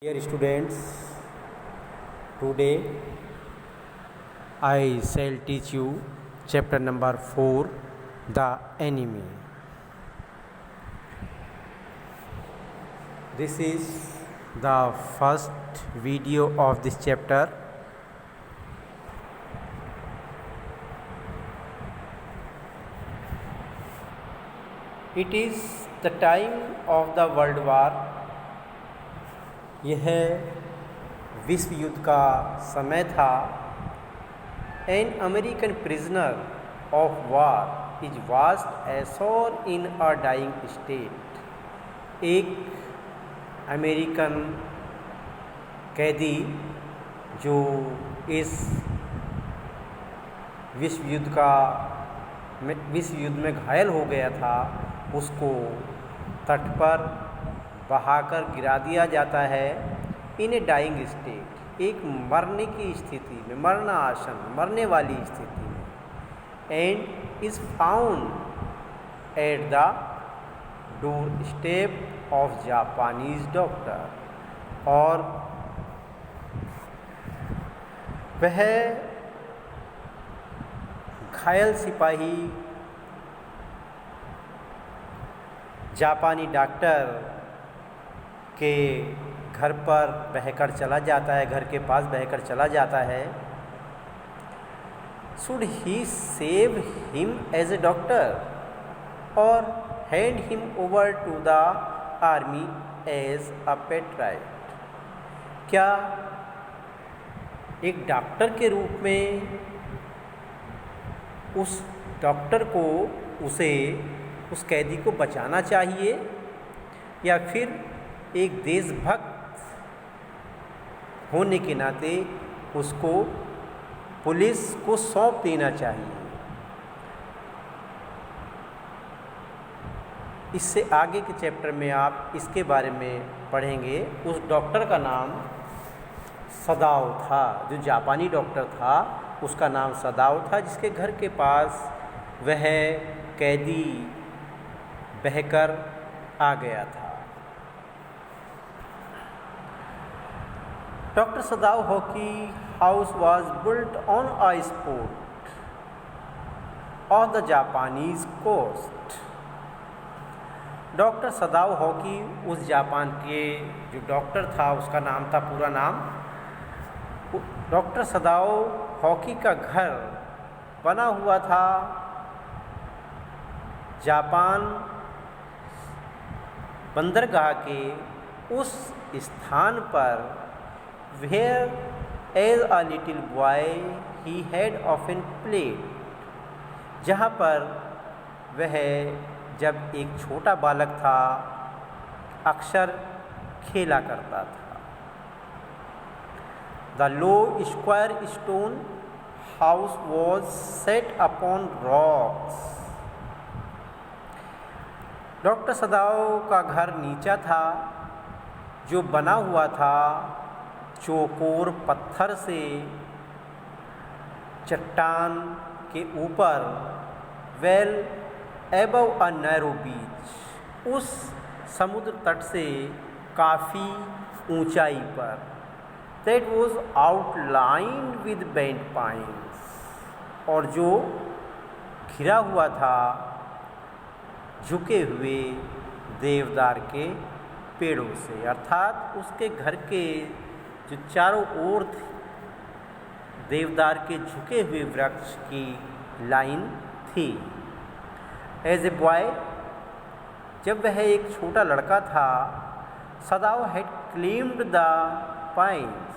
Dear students, today I shall teach you chapter number 4, The Enemy. This is the first video of this chapter. It is the time of the World War. यह विश्व युद्ध का समय था. An American prisoner of war is washed ashore in a dying state. एक American कैदी जो इस विश्व युद्ध में घायल हो गया था, उसको तट पर बहाकर गिरा दिया जाता है. इन ए डाइंग स्टेट, एक मरने की स्थिति में, मरणासन, मरने वाली स्थिति में. And is found at the door step of Japanese doctor. और वह घायल सिपाही जापानी डॉक्टर के घर पर बहकर चला जाता है, घर के पास बहकर चला जाता है. Should he save him as a doctor or hand him over to the army as a patriot. क्या एक डॉक्टर के रूप में उस डॉक्टर को उस कैदी को बचाना चाहिए, या फिर एक देशभक्त होने के नाते उसको पुलिस को सौंप देना चाहिए? इससे आगे के चैप्टर में आप इसके बारे में पढ़ेंगे. उस डॉक्टर का नाम सदाओ था. जो जापानी डॉक्टर था उसका नाम सदाओ था, जिसके घर के पास वह कैदी बहकर आ गया था. Dr. Sadao Hockey house was built on a spot on the Japanese coast. Doctor Sadao hockey उस जापान के जो डॉक्टर था, उसका नाम था, पूरा नाम डॉक्टर सदाओ हॉकी का घर बना हुआ था जापान बंदरगाह के उस स्थान पर where as a little boy he had often played. जहाँ पर वह जब एक छोटा बालक था अक्सर खेला करता था. The low square stone house was set upon rocks. Doctor सदाओ का घर नीचा था, जो बना हुआ था चौकोर पत्थर से, चट्टान के ऊपर, वेल एबव अ नैरो बीच, उस समुद्र तट से काफ़ी ऊंचाई पर. That was outlined with bent pines, और जो घिरा हुआ था झुके हुए देवदार के पेड़ों से. अर्थात उसके घर के जो चारों ओर देवदार के झुके हुए वृक्ष की लाइन थी. एज ए बॉय, जब वह एक छोटा लड़का था, सदाओ हैड क्लेम्ड द पाइन्स.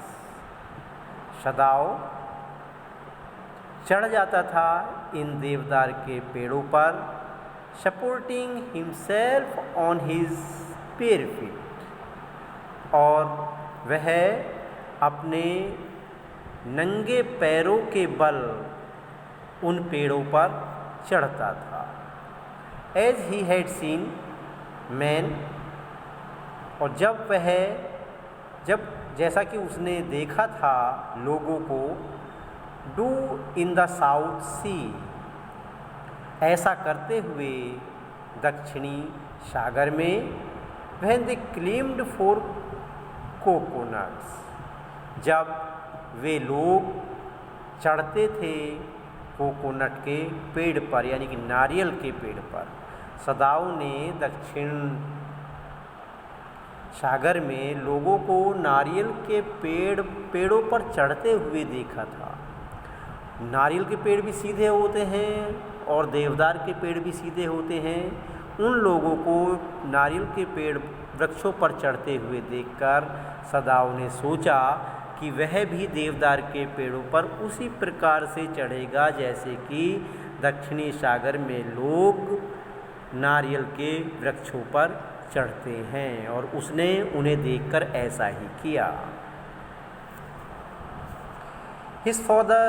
सदाओ चढ़ जाता था इन देवदार के पेड़ों पर, supporting himself on his pair feet, और वह अपने नंगे पैरों के बल उन पेड़ों पर चढ़ता था. As he had seen man, और जब जैसा कि उसने देखा था लोगों को, do in the South Sea, ऐसा करते हुए दक्षिणी सागर में. when they claimed for coconuts. जब वे लोग चढ़ते थे कोकोनट के पेड़ पर यानी कि नारियल के पेड़ पर, सदाओं ने दक्षिण सागर में लोगों को नारियल के पेड़ों पर चढ़ते हुए देखा था। नारियल के पेड़ भी सीधे होते हैं और देवदार के पेड़ भी सीधे होते हैं। उन लोगों को नारियल के पेड़ वृक्षों पर चढ़ते हुए देखकर सदाओं ने सोचा कि वह भी देवदार के पेड़ों पर उसी प्रकार से चढ़ेगा जैसे कि दक्षिणी सागर में लोग नारियल के वृक्षों पर चढ़ते हैं, और उसने उन्हें देखकर ऐसा ही किया। His father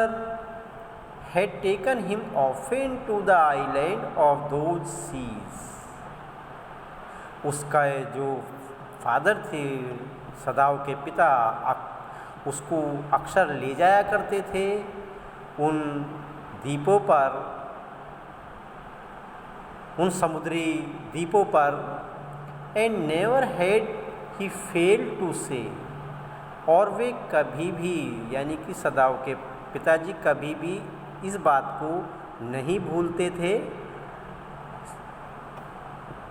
had taken him often to the island of those seas. उसका जो फादर थे, सदाओं के पिता, उसको अक्सर ले जाया करते थे उन द्वीपों पर, उन समुद्री द्वीपों पर। And never had he failed to say, और वे कभी भी यानी कि सदाओं के पिताजी कभी भी इस बात को नहीं भूलते थे।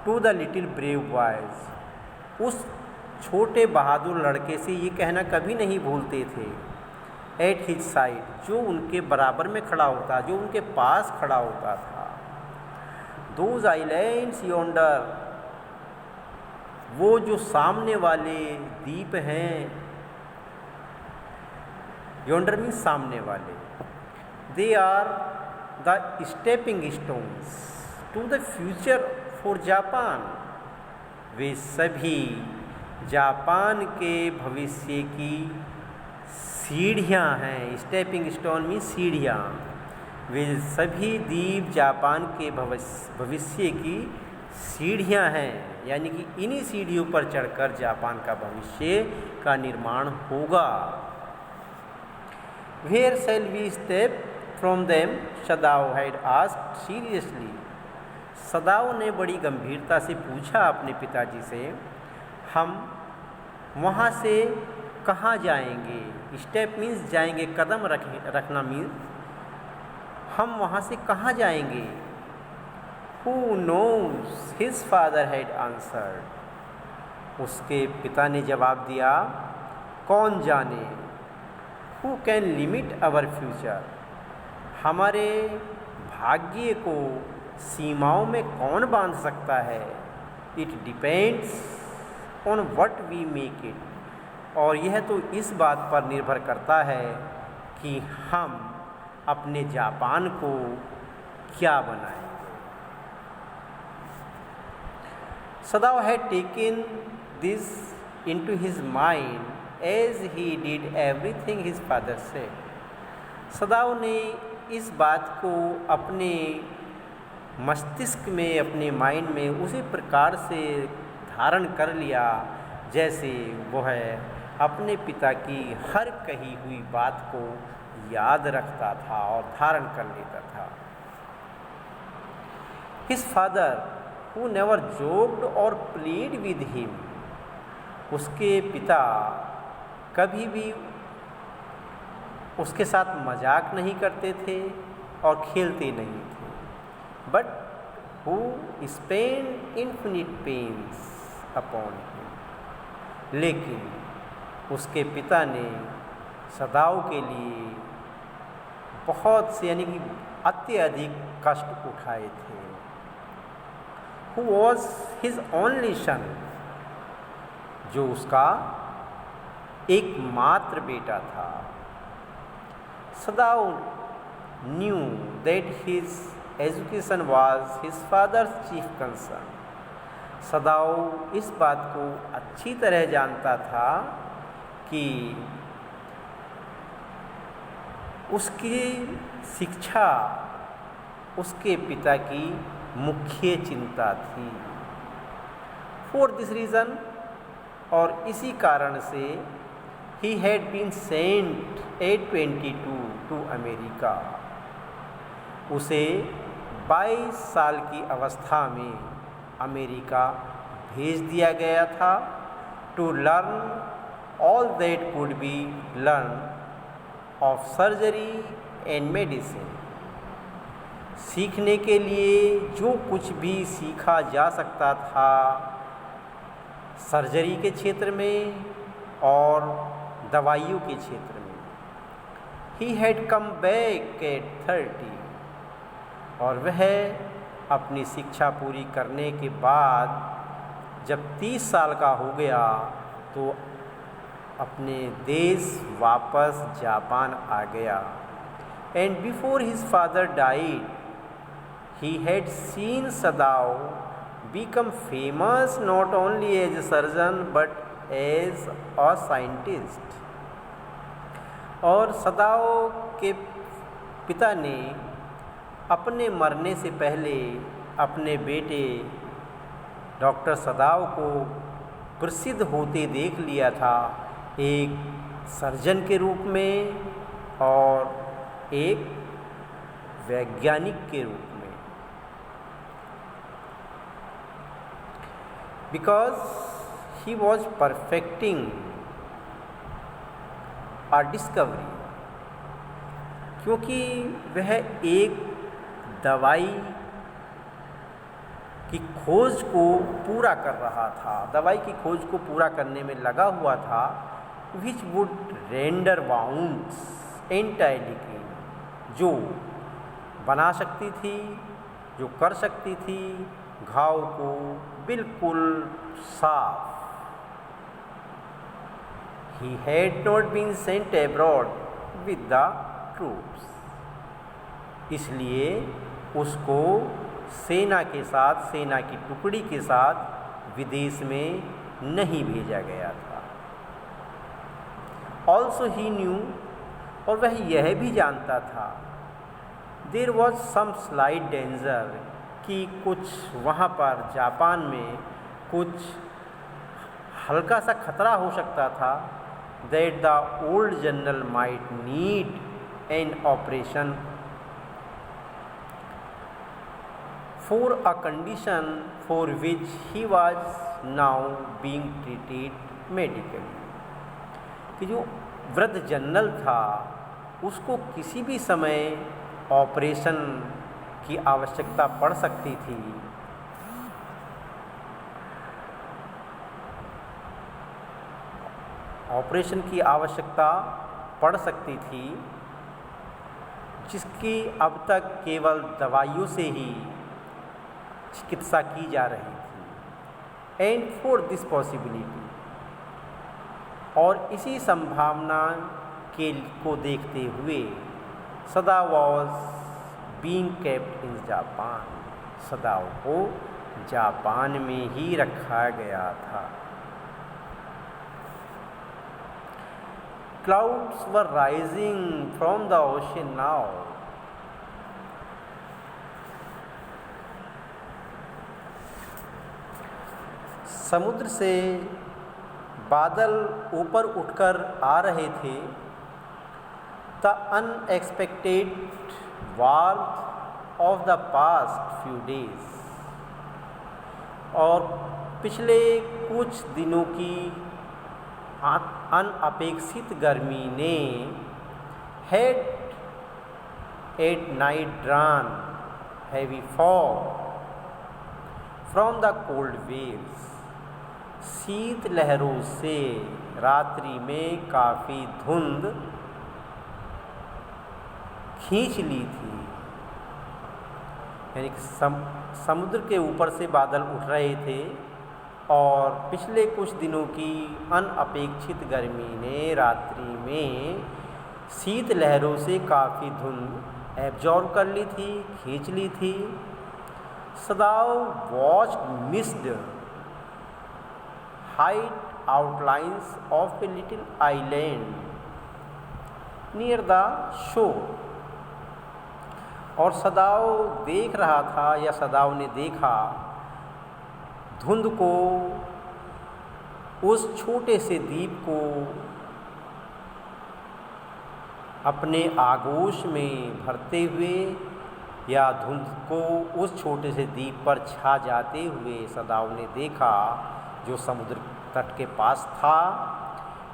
To the little brave boys, उस छोटे बहादुर लड़के से ये कहना कभी नहीं भूलते थे। एट हिज साइड, जो उनके बराबर में खड़ा होता, जो उनके पास खड़ा होता था। दोज आइलैंड्स योंडर, वो जो सामने वाले द्वीप हैं, योंडर मीन्स सामने वाले, they are the stepping stones to the future for Japan, वे सभी जापान के भविष्य की सीढ़ियाँ हैं। स्टेपिंग स्टोन मीन्स सीढ़ियाँ। वे सभी द्वीप जापान के भविष्य की सीढ़ियाँ हैं, यानी कि इन्हीं सीढ़ियों पर चढ़कर जापान का भविष्य का निर्माण होगा। Where shall we step from them? Sadao had asked seriously. सदाओ ने बड़ी गंभीरता से पूछा अपने पिताजी से, हम वहाँ से कहाँ जाएंगे? स्टेप मीन्स जाएंगे, कदम रखना मीन्स हम वहाँ से कहाँ जाएंगे? Who knows? His father had answered. उसके पिता ने जवाब दिया, कौन जाने। Who can limit our future? हमारे भाग्य को सीमाओं में कौन बांध सकता है? It depends on what we make it. और यह तो इस बात पर निर्भर करता है कि हम अपने जापान को क्या बनाएं। Sadao had taken this into his mind as he did everything his father said. सदाओ ने इस बात को अपने मस्तिष्क में, अपने माइंड में उसी प्रकार से धारण कर लिया जैसे वह अपने पिता की हर कही हुई बात को याद रखता था और धारण कर लेता था। His father, who never joked or played with him, उसके पिता कभी भी उसके साथ मजाक नहीं करते थे और खेलते नहीं थे। But who spent infinite pains upon him, लेकिन उसके पिता ने सदाओं के लिए बहुत से यानी कि अत्यधिक कष्ट उठाए थे। Who was his only son, जो उसका एकमात्र बेटा था। सदाओ knew that his education was his father's chief concern. सदाओ इस बात को अच्छी तरह जानता था कि उसकी शिक्षा उसके पिता की मुख्य चिंता थी। फॉर दिस रीज़न, और इसी कारण से ही had been sent at 22 to America, उसे 22 साल की अवस्था में अमेरिका भेज दिया गया था। To learn all that could be learned of surgery and medicine. सीखने के लिए जो कुछ भी सीखा जा सकता था सर्जरी के क्षेत्र में और दवाइयों के क्षेत्र में. He had come back at 30 और वह अपनी शिक्षा पूरी करने के बाद जब 30 साल का हो गया तो अपने देश वापस जापान आ गया. And before his father died, he had seen Sadao become famous not only as a surgeon but as a scientist. और सदाओ के पिता ने अपने मरने से पहले अपने बेटे डॉक्टर सदाओ को प्रसिद्ध होते देख लिया था, एक सर्जन के रूप में और एक वैज्ञानिक के रूप में. Because he was perfecting a discovery, क्योंकि वह एक दवाई की खोज को पूरा कर रहा था, दवाई की खोज को पूरा करने में लगा हुआ था. which would render wounds entirely clean, जो बना सकती थी, जो कर सकती थी घाव को बिल्कुल साफ. He had not been sent abroad with the troops, इसलिए उसको सेना के साथ, सेना की टुकड़ी के साथ विदेश में नहीं भेजा गया था. Also he knew, और वह यह भी जानता था, there was some slight danger, कि कुछ वहाँ पर जापान में कुछ हल्का सा खतरा हो सकता था. that the old general might need an operation for a condition for which he was now being treated medically, कि जो वृद्ध जनरल था उसको किसी भी समय ऑपरेशन की आवश्यकता पड़ सकती थी. ऑपरेशन की आवश्यकता पड़ सकती थी जिसकी अब तक केवल दवाइयों से ही चिकित्सा की जा रही थी. एंड फॉर दिस पॉसिबिलिटी, और इसी संभावना को देखते हुए Sadao was being kept in Japan, Sadao को जापान में ही रखा गया था. Clouds were rising from the ocean now. समुद्र से बादल ऊपर उठकर आ रहे थे. The unexpected warmth of the past few days, और पिछले कुछ दिनों की अनअपेक्षित गर्मी ने had at night drawn heavy fog from the cold waves, शीत लहरों से रात्रि में काफ़ी धुंध खींच ली थी. यानी समुद्र के ऊपर से बादल उठ रहे थे और पिछले कुछ दिनों की अनअपेक्षित गर्मी ने रात्रि में शीत लहरों से काफ़ी धुंध एब्जॉर्ब कर ली थी, खींच ली थी. Sadao watched misty white outlines of a little island near the shore, और सदाओ देख रहा था या सदाओ ने देखा धुंध को, उस छोटे से द्वीप को अपने आगोश में भरते हुए या धुंध को उस छोटे से द्वीप पर छा जाते हुए सदाओ ने देखा जो समुद्र तट के पास था.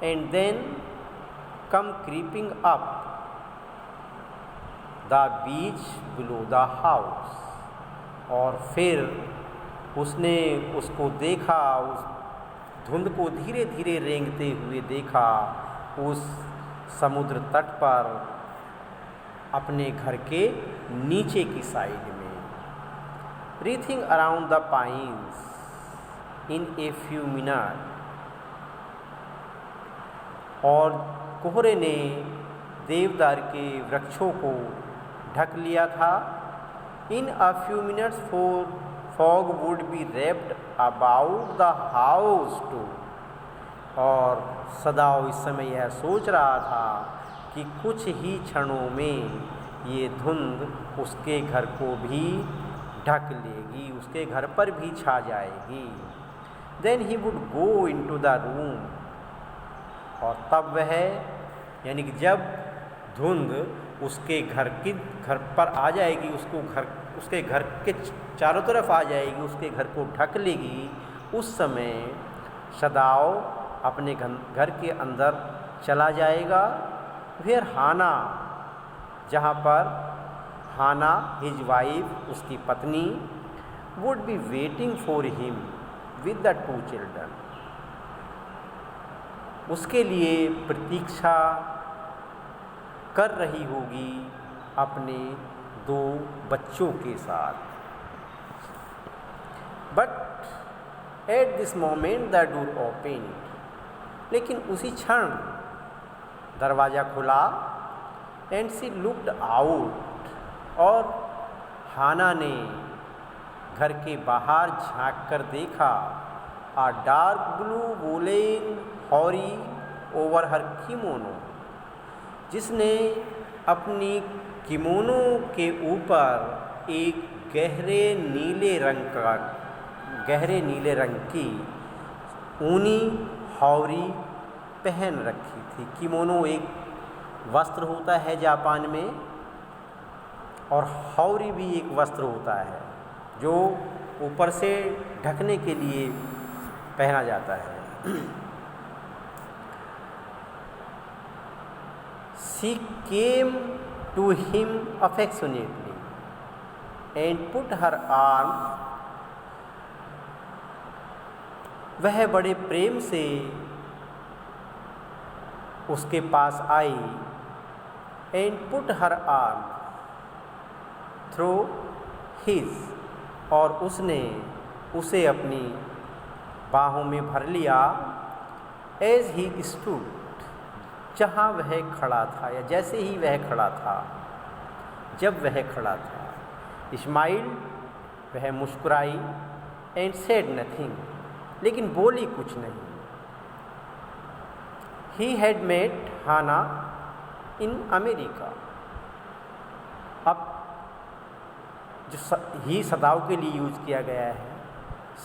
and then come creeping up the beach below the house. और फिर उसने उसको देखा, उस धुंध को धीरे धीरे रेंगते हुए देखा उस समुद्र तट पर अपने घर के नीचे की साइड में. Wreathing around the pines in a few minutes. और कोहरे ने देवदार के वृक्षों को ढक लिया था. In a few minutes fog would be wrapped about the house too. और सदाओ इस समय यह सोच रहा था कि कुछ ही क्षणों में ये धुंध उसके घर को भी ढक लेगी, उसके घर पर भी छा जाएगी. Then he would go into the room. और तब वह, यानी कि जब धुंध उसके घर पर आ जाएगी, उसके घर के चारों तरफ आ जाएगी, उसके घर को ढक लेगी, उस समय सदाओ अपने घर के अंदर चला जाएगा. फिर हाना, जहाँ पर हाना हिज वाइफ, उसकी पत्नी, would be waiting for him with the 2 children. उसके लिए प्रतीक्षा कर रही होगी अपने 2 बच्चों के साथ. But at this moment the door open. लेकिन उसी क्षण दरवाज़ा खुला. And she looked out. और हाना ने घर के बाहर झांक कर देखा. A dark blue woolen haori over her kimono. जिसने अपनी किमोनो के ऊपर एक गहरे नीले रंग की ऊनी हौरी पहन रखी थी. किमोनो एक वस्त्र होता है जापान में, और हौरी भी एक वस्त्र होता है जो ऊपर से ढकने के लिए पहना जाता है. She came to him affectionately and put her arm. वह बड़े प्रेम से उसके पास आई. and put her arm through his. और उसने उसे अपनी बाहों में भर लिया. as he stood. जहाँ वह खड़ा था, या जैसे ही वह खड़ा था, जब वह खड़ा था. स्माइल, वह मुस्कुराई. एंड सेड नथिंग, लेकिन बोली कुछ नहीं. He had met Hana in America. अब जो ही सदाओ के लिए यूज किया गया है,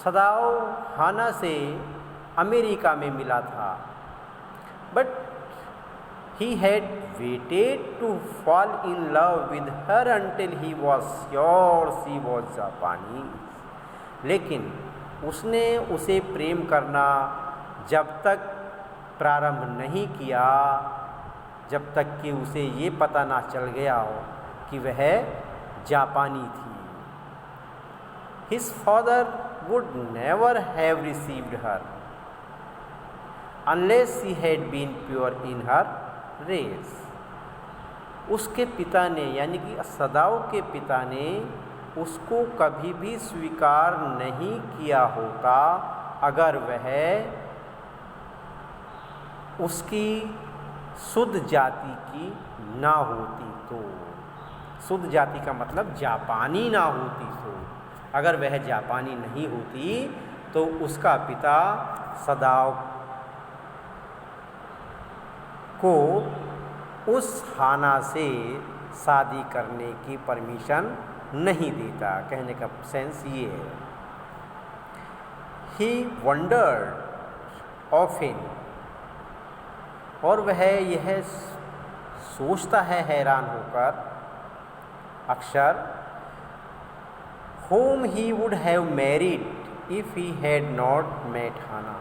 सदाओ हाना से अमेरिका में मिला था. But he had waited to fall in love with her until he was sure she was Japanese. लेकिन उसने उसे प्रेम करना जब तक प्रारंभ नहीं किया, जब तक कि उसे ये पता ना चल गया हो कि वह जापानी थी. His father would never have received her unless she had been pure in her race. उसके पिता ने, यानी कि सदाओ के पिता ने उसको कभी भी स्वीकार नहीं किया होता अगर वह उसकी शुद्ध जाति की ना होती तो. शुद्ध जाति का मतलब जापानी ना होती तो. अगर वह जापानी नहीं होती तो उसका पिता सदाओ को उस हाना से शादी करने की परमिशन नहीं देता. कहने का सेंस ये है. ही वंडर्ड ऑफन. और वह यह सोचता है हैरान होकर अक्सर, whom he would have married if he had not met हाना.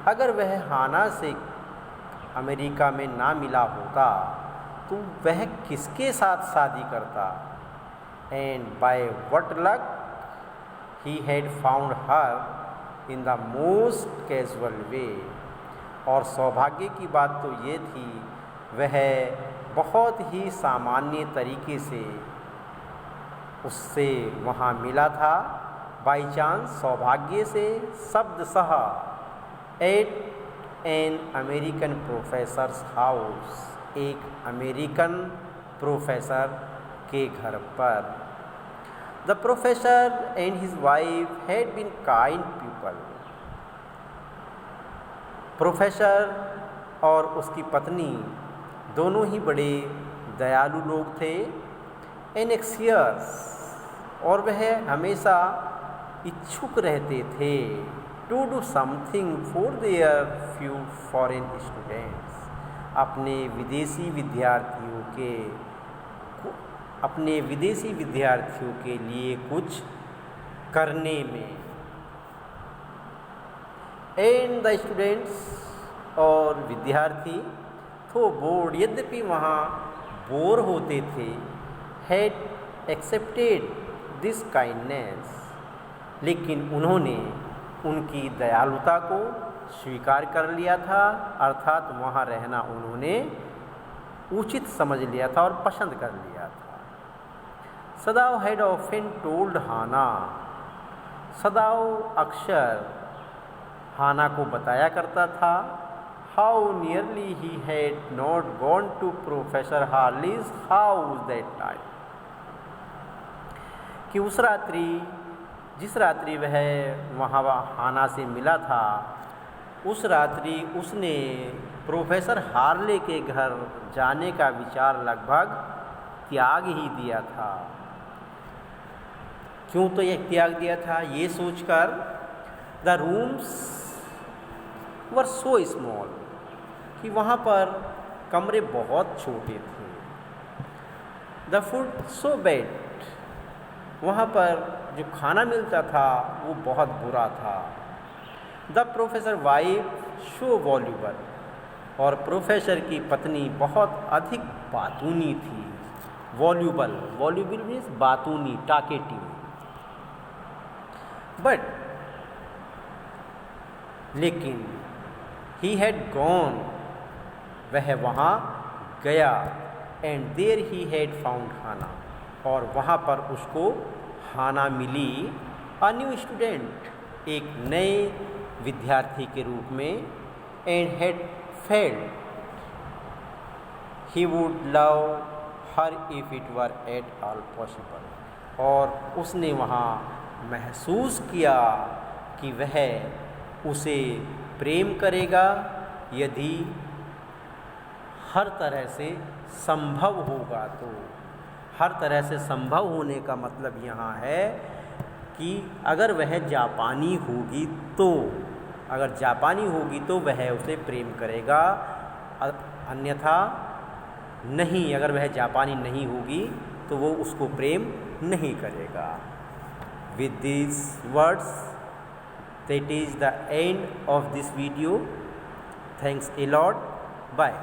अगर वह हाना से अमेरिका में ना मिला होता तो वह किसके साथ शादी करता। And by what luck he had found her in the most casual way. और सौभाग्य की बात तो ये थी, वह बहुत ही सामान्य तरीके से उससे वहाँ मिला था, बाई चांस, सौभाग्य से, शब्दशः, at an American professor's house, एक अमेरिकन प्रोफेसर के घर पर। The professor and his wife had been kind people. Professor और उसकी पत्नी दोनों ही बड़े दयालु लोग थे। एनेक्सियस, और वह हमेशा इच्छुक रहते थे to do something for their few foreign students, अपने विदेशी विद्यार्थियों के लिए कुछ करने में। एंड द स्टूडेंट्स, और विद्यार्थी तो बोर्ड, यद्यपि वहाँ बोर होते थे, हैड एक्सेप्टेड दिस काइंडनेस, लेकिन उन्होंने उनकी दयालुता को स्वीकार कर लिया था, अर्थात वहाँ रहना उन्होंने उचित समझ लिया था और पसंद कर लिया था। Sadao had often told Hana, Sadao अक्सर हाना को बताया करता था, how nearly he had not gone to professor Harley's house that night, कि उस रात्रि, जिस रात्रि वह वहाँ हाना से मिला था, उस रात्रि उसने प्रोफेसर हार्ले के घर जाने का विचार लगभग त्याग ही दिया था। क्यों तो यह त्याग दिया था? ये सोचकर, the rooms were so small, कि वहाँ पर कमरे बहुत छोटे थे। द फूड सो बैड, वहाँ पर जो खाना मिलता था वो बहुत बुरा था। The professor wife so voluble, और प्रोफेसर की पत्नी बहुत अधिक बातूनी थी। वॉल्यूबल, वॉल्यूबल मीन्स बातूनी, टाकेटिव। बट लेकिन ही हैड गॉन, वह वहाँ गया, and there he had found Hana, और वहाँ पर उसको हाना मिली, अ न्यू स्टूडेंट, एक नए विद्यार्थी के रूप में, and had failed he would love her if it were at all possible, और उसने वहाँ महसूस किया कि वह उसे प्रेम करेगा यदि हर तरह से संभव होगा। तो हर तरह से संभव होने का मतलब यहाँ है कि अगर वह जापानी होगी तो, अगर जापानी होगी तो वह उसे प्रेम करेगा, अन्यथा नहीं, अगर वह जापानी नहीं होगी तो वो उसको प्रेम नहीं करेगा। With these words, that is the end of this video. Thanks a lot. Bye.